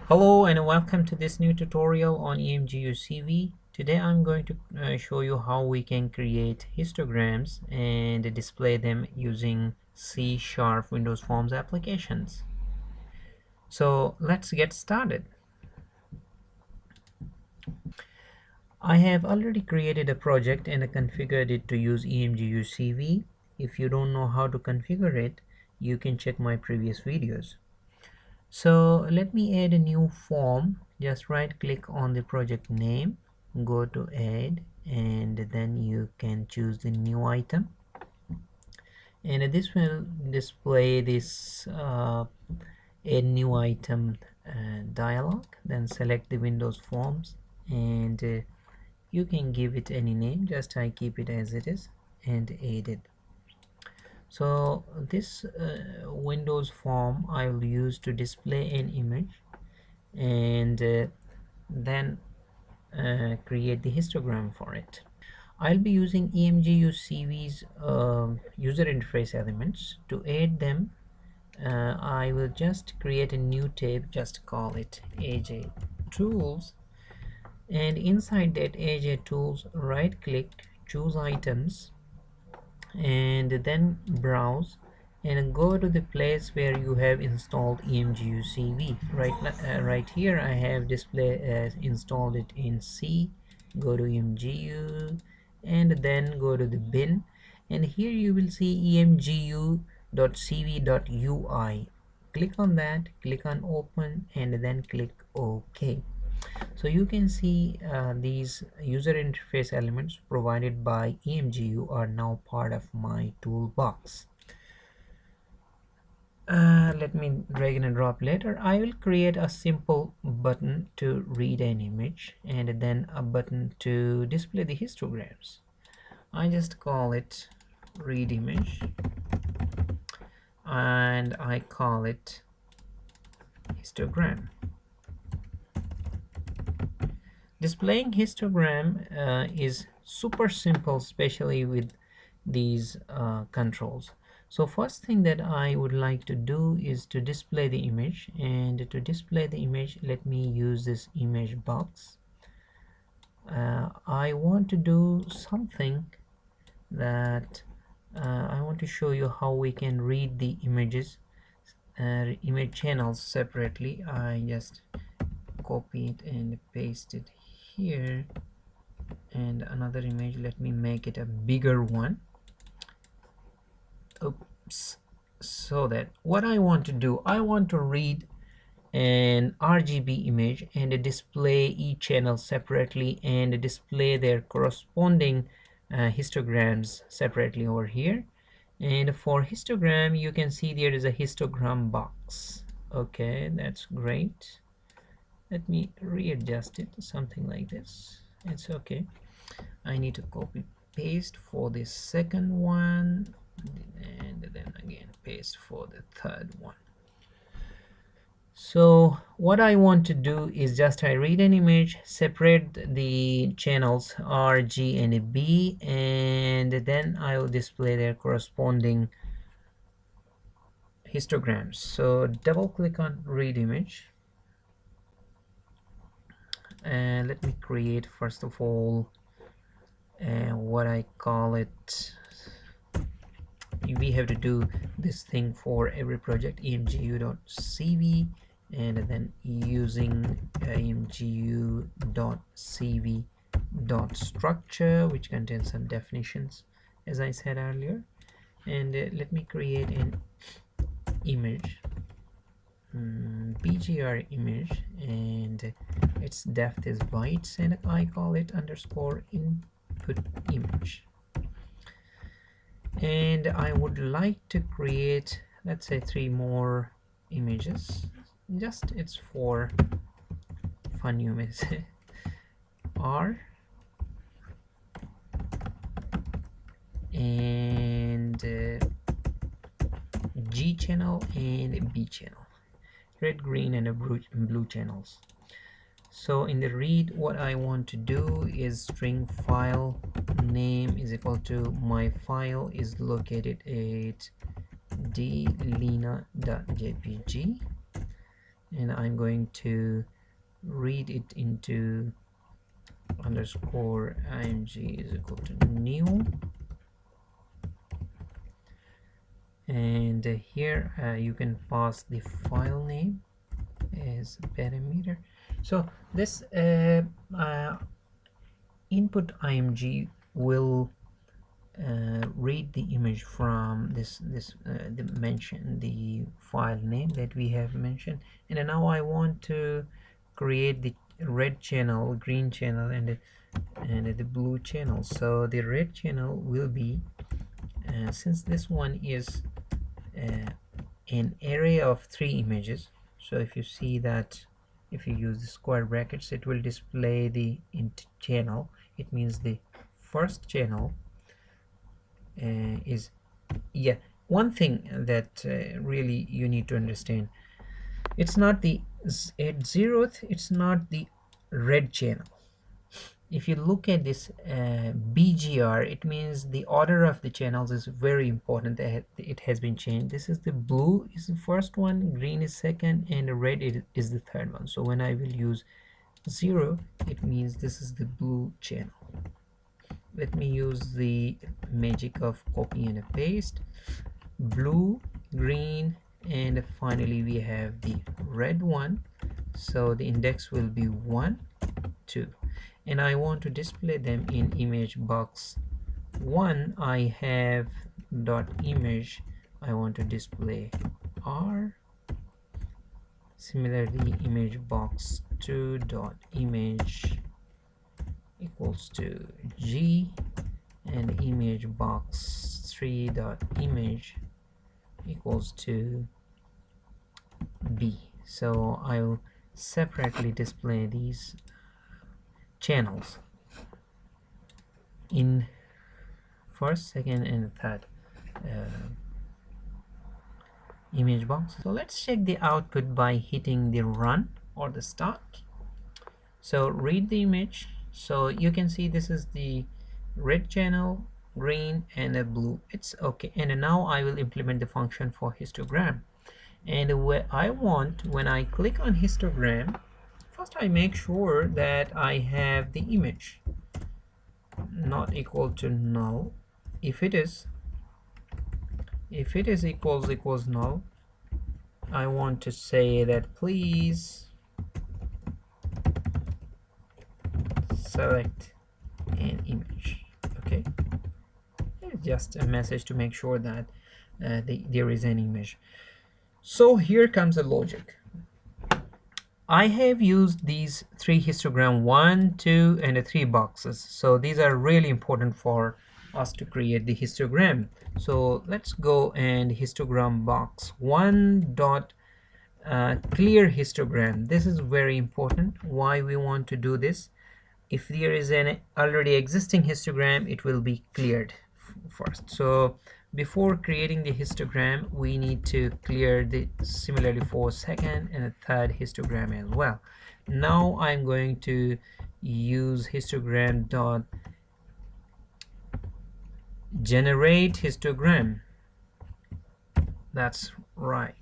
Hello and welcome to this new tutorial on Emgu CV. Today I'm going to show you how we can create histograms and display them using C# Windows Forms applications. So let's get started. I have already created a project and configured it to use Emgu CV. If you don't know how to configure it, you can check my previous videos. So let me add a new form. Just right click on the project name, go to add, and then you can choose the new item, and this will display this add new item dialog. Then select the Windows Forms, and you can give it any name. Just I keep it as it is and add it. So this Windows form I will use to display an image, and then create the histogram for it. I'll be using Emgu CV's user interface elements. To add them, I will just create a new tab, just call it AJ Tools, and inside that AJ Tools, right click, choose items, and then browse and go to the place where you have installed Emgu CV. Right here I have installed it in C. Go to Emgu and then go to the bin, and here you will see emgu.cv.ui. Click on that, click on open, and then click OK. So you can see these user interface elements provided by Emgu are now part of my toolbox. Let me drag and drop later. I will create a simple button to read an image and then a button to display the histograms. I just call it read image and I call it histogram. Displaying histogram is super simple, especially with these controls. So first thing that I would like to do is to display the image, and to display the image, let me use this image box. I want to do something that I want to show you how we can read the images, image channels separately. I just copy it and paste it here, and another image, let me make it a bigger one. Oops. So that what I want to do, I want to read an RGB image and display each channel separately and display their corresponding histograms separately over here. And for histogram, you can see there is a histogram box. Okay, that's great. Let me readjust it, something like this. It's okay. I need to copy paste for the second one, and then again paste for the third one. So what I want to do is just I read an image, separate the channels R, G, and B, and then I will display their corresponding histograms. So double click on read image, and let me create first of all what I call it. We have to do this thing for every project, emgu.cv, and then using emgu.cv.structure, which contains some definitions as I said earlier. And let me create an image, bgr image, and its depth is bytes, and I call it underscore input image. And I would like to create, let's say, 3 more images. Just it's for fun, you may say. R and G channel and B channel, red, green, and blue channels. So in the read, what I want to do is string file name is equal to my file is located at dlena.jpg. and I'm going to read it into underscore img is equal to new, and here you can pass the file name as parameter. So this input img will read the image from the file name that we have mentioned, and now I want to create the red channel, green channel, and the blue channel. So the red channel will be, since this one is an array of 3 images, so if you see that, if you use the square brackets, it will display the int channel. It means the first channel is, yeah, one thing that really you need to understand, it's not the at zeroth, it's not the red channel. If you look at this BGR, it means the order of the channels is very important. It has been changed. This is the blue is the first one, green is second, and the red is the third one. So when I will use 0, it means this is the blue channel. Let me use the magic of copy and paste. Blue, green, and finally we have the red one. So the index will be 1, 2, and I want to display them in image box 1. I have dot image, I want to display R. Similarly, image box 2 dot image equals to G, and image box 3 dot image equals to B. So I will separately display these channels in first, second, and third image box. So let's check the output by hitting the run or the start. So read the image. So you can see this is the red channel, green, and a blue. It's okay. And now I will implement the function for histogram. And where I want, when I click on histogram, first I make sure that I have the image not equal to null. If it is equals null, I want to say that please select an image. Okay, it's just a message to make sure that there is an image. So here comes the logic. I have used these 3 histogram 1, 2, and 3 boxes. So these are really important for us to create the histogram. So let's go and histogram box 1 dot clear histogram. This is very important. Why we want to do this? If there is an already existing histogram, it will be cleared first. So before creating the histogram, we need to clear the similarly for second and a third histogram as well. Now I'm going to use histogram dot generate histogram. That's right.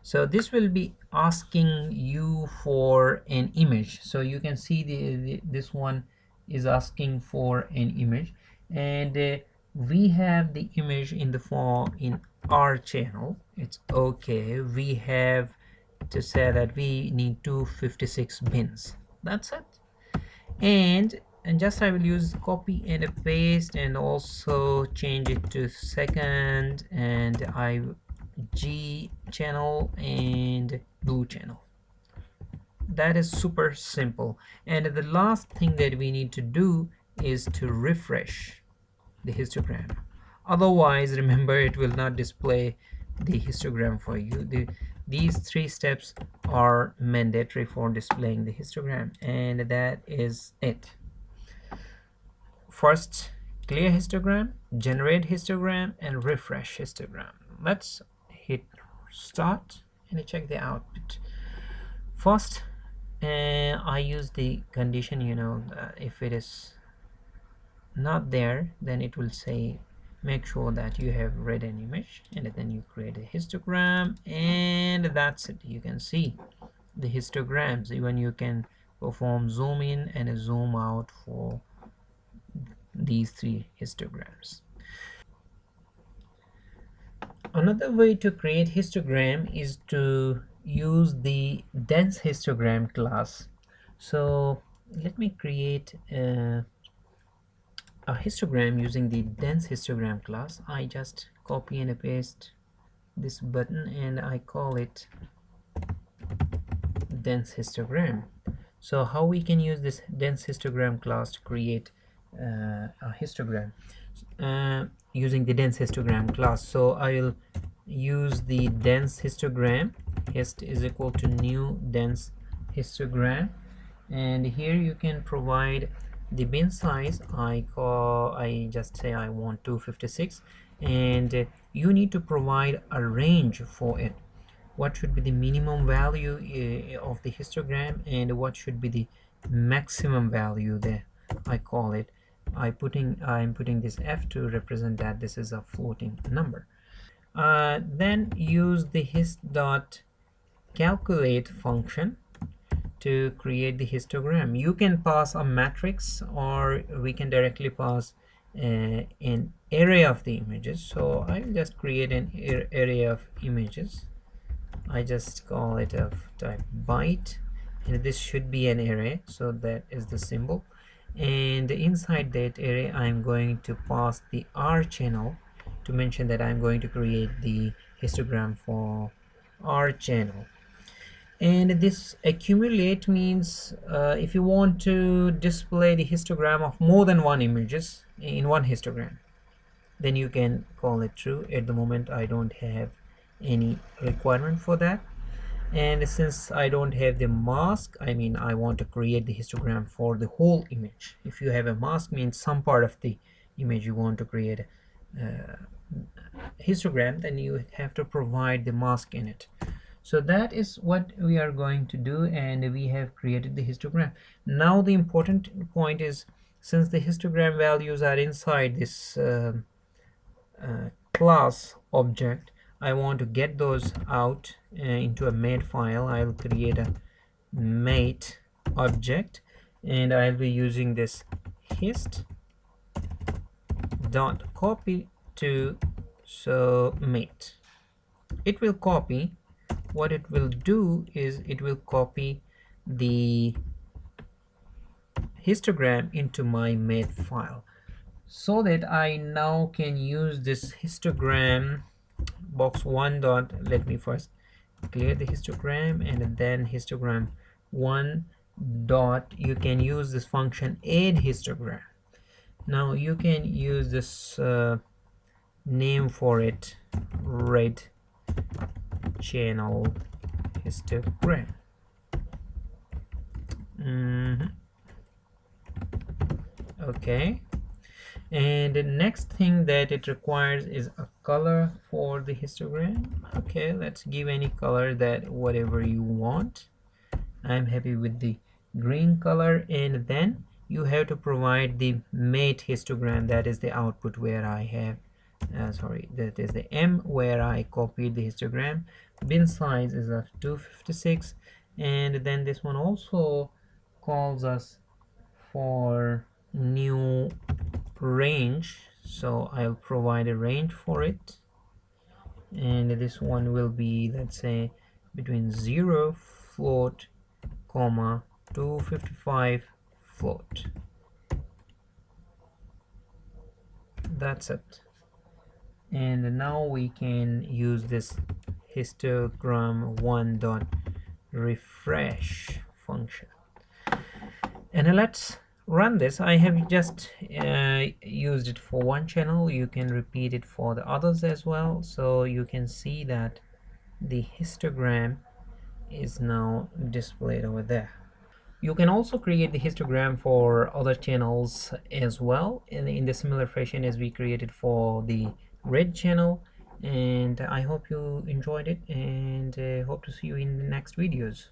So this will be asking you for an image. So you can see this one is asking for an image, and we have the image in the form in our channel. It's okay. We have to say that we need 256 bins. That's it. And just I will use copy and a paste, and also change it to second, and I G channel and blue channel. That is super simple. And the last thing that we need to do is to refresh the histogram. Otherwise, remember, it will not display the histogram for you. These 3 steps are mandatory for displaying the histogram, and that is it. First, clear histogram, generate histogram, and refresh histogram. Let's hit start and check the output. First, I use the condition, if it is not there, then it will say make sure that you have read an image, and then you create a histogram, and that's it. You can see the histograms. Even you can perform zoom in and a zoom out for these three histograms. Another way to create histogram is to use the dense histogram class. So let me create a histogram using the dense histogram class. I just copy and paste this button and I call it dense histogram. So how we can use this dense histogram class to create a histogram using the dense histogram class. So I will use the dense histogram. Hist is equal to new dense histogram, and here you can provide the bin size. I just say I want 256, and you need to provide a range for it. What should be the minimum value of the histogram, and what should be the maximum value there. I call it, I'm putting this F to represent that this is a floating number. Then use the hist dot calculate function to create the histogram. You can pass a matrix, or we can directly pass an array of the images. So I'll just create an array of images. I just call it of type byte, and this should be an array, so that is the symbol. And inside that array I'm going to pass the R channel to mention that I'm going to create the histogram for R channel. And this accumulate means if you want to display the histogram of more than one images in one histogram, then you can call it true. At the moment I don't have any requirement for that, and since I don't have the mask, I mean I want to create the histogram for the whole image. If you have a mask, means some part of the image you want to create a histogram, then you have to provide the mask in it. So that is what we are going to do, and we have created the histogram. Now the important point is, since the histogram values are inside this class object, I want to get those out into a mate file. I'll create a mate object, and I'll be using this hist dot copy to mate. It will copy. What it will do is it will copy the histogram into my mate file, so that I now can use this histogram box 1 dot, let me first clear the histogram, and then histogram 1 dot, you can use this function add histogram. Now you can use this name for it, red channel histogram. Okay, and the next thing that it requires is a color for the histogram. Okay, let's give any color, that whatever you want. I'm happy with the green color. And then you have to provide the mate histogram, that is the output where I have that is the M where I copied the histogram. Bin size is of 256, and then this one also calls us for new range, so I'll provide a range for it, and this one will be, let's say, between 0 float comma 255 float. That's it. And now we can use this histogram 1 dot refresh function, and let's run this. I have just used it for one channel. You can repeat it for the others as well, so you can see that the histogram is now displayed over there. You can also create the histogram for other channels as well, in the similar fashion as we created for the red channel. And I hope you enjoyed it, and hope to see you in the next videos.